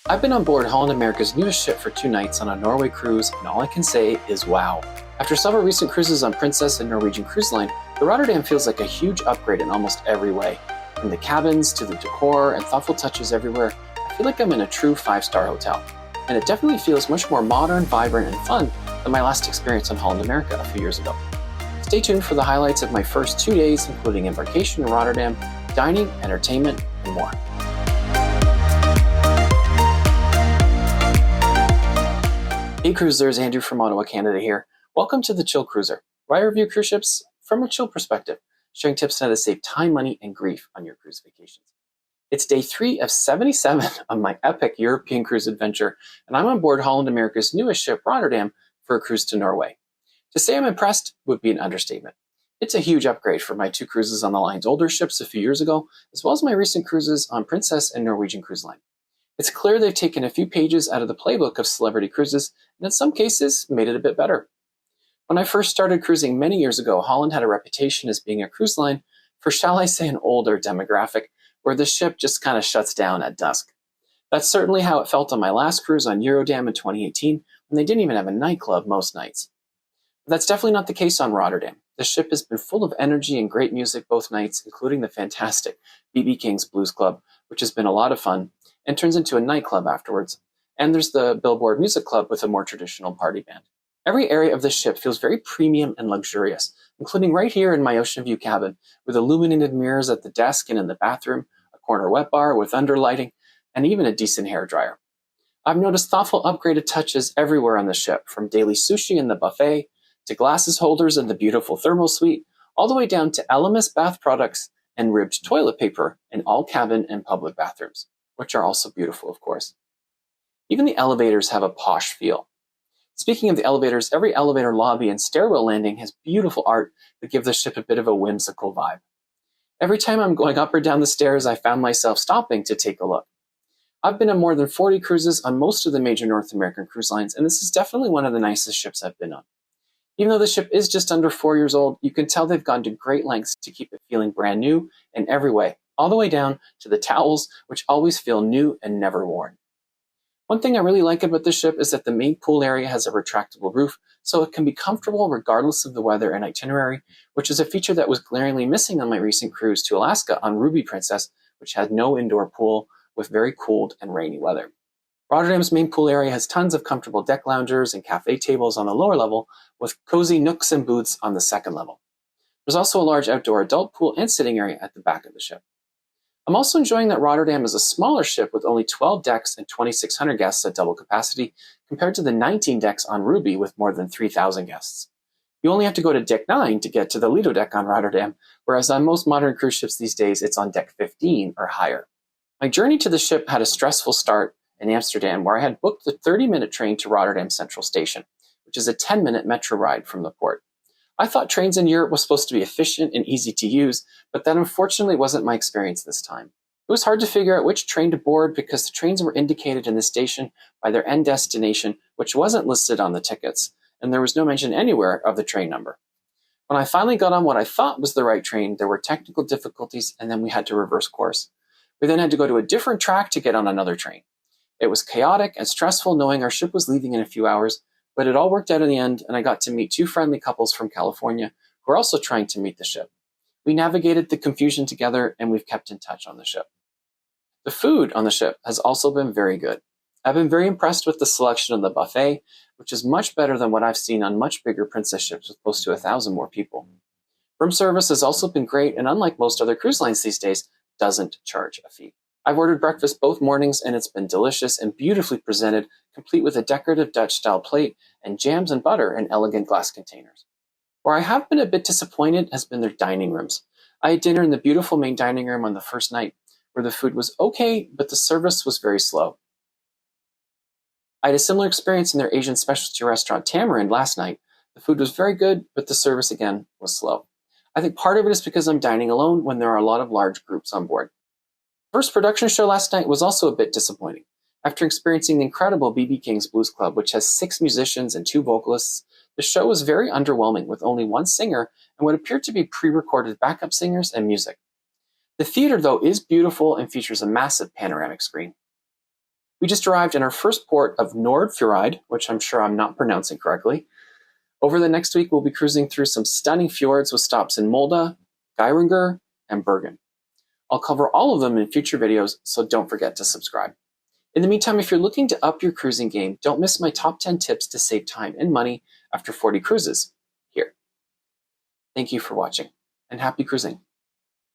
I've been on board Holland America's newest ship for 2 nights on a Norway cruise, and all I can say is wow. After several recent cruises on Princess and Norwegian Cruise Line, the Rotterdam feels like a huge upgrade in almost every way. From the cabins to the decor and thoughtful touches everywhere, I feel like I'm in a true 5-star hotel. And it definitely feels much more modern, vibrant, and fun than my last experience on Holland America a few years ago. Stay tuned for the highlights of my first 2 days, including embarkation in Rotterdam, dining, entertainment, and more. Hey cruisers, Andrew from Ottawa, Canada here. Welcome to the Chill Cruiser, where I review cruise ships from a chill perspective, sharing tips on how to save time, money, and grief on your cruise vacations. It's day 3 of 77 on my epic European cruise adventure, and I'm on board Holland America's newest ship, Rotterdam, for a cruise to Norway. To say I'm impressed would be an understatement. It's a huge upgrade from my 2 cruises on the line's older ships a few years ago, as well as my recent cruises on Princess and Norwegian Cruise Line. It's clear they've taken a few pages out of the playbook of celebrity cruises, and in some cases, made it a bit better. When I first started cruising many years ago, Holland had a reputation as being a cruise line for, shall I say, an older demographic, where the ship just kind of shuts down at dusk. That's certainly how it felt on my last cruise on Rotterdam in 2018, when they didn't even have a nightclub most nights. But that's definitely not the case on Rotterdam. The ship has been full of energy and great music both nights, including the fantastic B.B. King's Blues Club, which has been a lot of fun, and turns into a nightclub afterwards. And there's the Billboard Music Club with a more traditional party band. Every area of the ship feels very premium and luxurious, including right here in my ocean view cabin, with illuminated mirrors at the desk and in the bathroom, a corner wet bar with underlighting, and even a decent hairdryer. I've noticed thoughtful upgraded touches everywhere on the ship, from daily sushi in the buffet, to glasses holders in the beautiful thermal suite, all the way down to Elemis bath products and ribbed toilet paper in all cabin and public bathrooms, which are also beautiful, of course. Even the elevators have a posh feel. Speaking of the elevators, every elevator lobby and stairwell landing has beautiful art that give the ship a bit of a whimsical vibe. Every time I'm going up or down the stairs, I found myself stopping to take a look. I've been on more than 40 cruises on most of the major North American cruise lines, and this is definitely one of the nicest ships I've been on. Even though the ship is just under 4 years old, you can tell they've gone to great lengths to keep it feeling brand new in every way, all the way down to the towels, which always feel new and never worn. One thing I really like about the ship is that the main pool area has a retractable roof, so it can be comfortable regardless of the weather and itinerary, which is a feature that was glaringly missing on my recent cruise to Alaska on Ruby Princess, which had no indoor pool with very cold and rainy weather. Rotterdam's main pool area has tons of comfortable deck loungers and cafe tables on the lower level, with cozy nooks and booths on the second level. There's also a large outdoor adult pool and sitting area at the back of the ship. I'm also enjoying that Rotterdam is a smaller ship with only 12 decks and 2,600 guests at double capacity, compared to the 19 decks on Ruby with more than 3,000 guests. You only have to go to deck 9 to get to the Lido deck on Rotterdam, whereas on most modern cruise ships these days, it's on deck 15 or higher. My journey to the ship had a stressful start in Amsterdam, where I had booked the 30-minute train to Rotterdam Central Station, which is a 10-minute metro ride from the port. I thought trains in Europe were supposed to be efficient and easy to use, but that unfortunately wasn't my experience this time. It was hard to figure out which train to board because the trains were indicated in the station by their end destination, which wasn't listed on the tickets, and there was no mention anywhere of the train number. When I finally got on what I thought was the right train, there were technical difficulties, and then we had to reverse course. We then had to go to a different track to get on another train. It was chaotic and stressful knowing our ship was leaving in a few hours, but it all worked out in the end, and I got to meet 2 friendly couples from California who are also trying to meet the ship. We navigated the confusion together, and we've kept in touch on the ship. The food on the ship has also been very good. I've been very impressed with the selection of the buffet, which is much better than what I've seen on much bigger Princess ships with close to 1,000 more people. Room service has also been great, and unlike most other cruise lines these days, doesn't charge a fee. I've ordered breakfast both mornings, and it's been delicious and beautifully presented, complete with a decorative Dutch-style plate and jams and butter in elegant glass containers. Where I have been a bit disappointed has been their dining rooms. I had dinner in the beautiful main dining room on the first night, where the food was okay, but the service was very slow. I had a similar experience in their Asian specialty restaurant Tamarind last night. The food was very good, but the service again was slow. I think part of it is because I'm dining alone when there are a lot of large groups on board. First production show last night was also a bit disappointing. After experiencing the incredible B.B. King's Blues Club, which has 6 musicians and 2 vocalists, the show was very underwhelming with only 1 singer and what appeared to be pre-recorded backup singers and music. The theater, though, is beautiful and features a massive panoramic screen. We just arrived in our first port of Nordfjordeid, which I'm sure I'm not pronouncing correctly. Over the next week, we'll be cruising through some stunning fjords with stops in Molde, Geiranger, and Bergen. I'll cover all of them in future videos, so don't forget to subscribe. In the meantime, if you're looking to up your cruising game, don't miss my top 10 tips to save time and money after 40 cruises here. Thank you for watching, and happy cruising.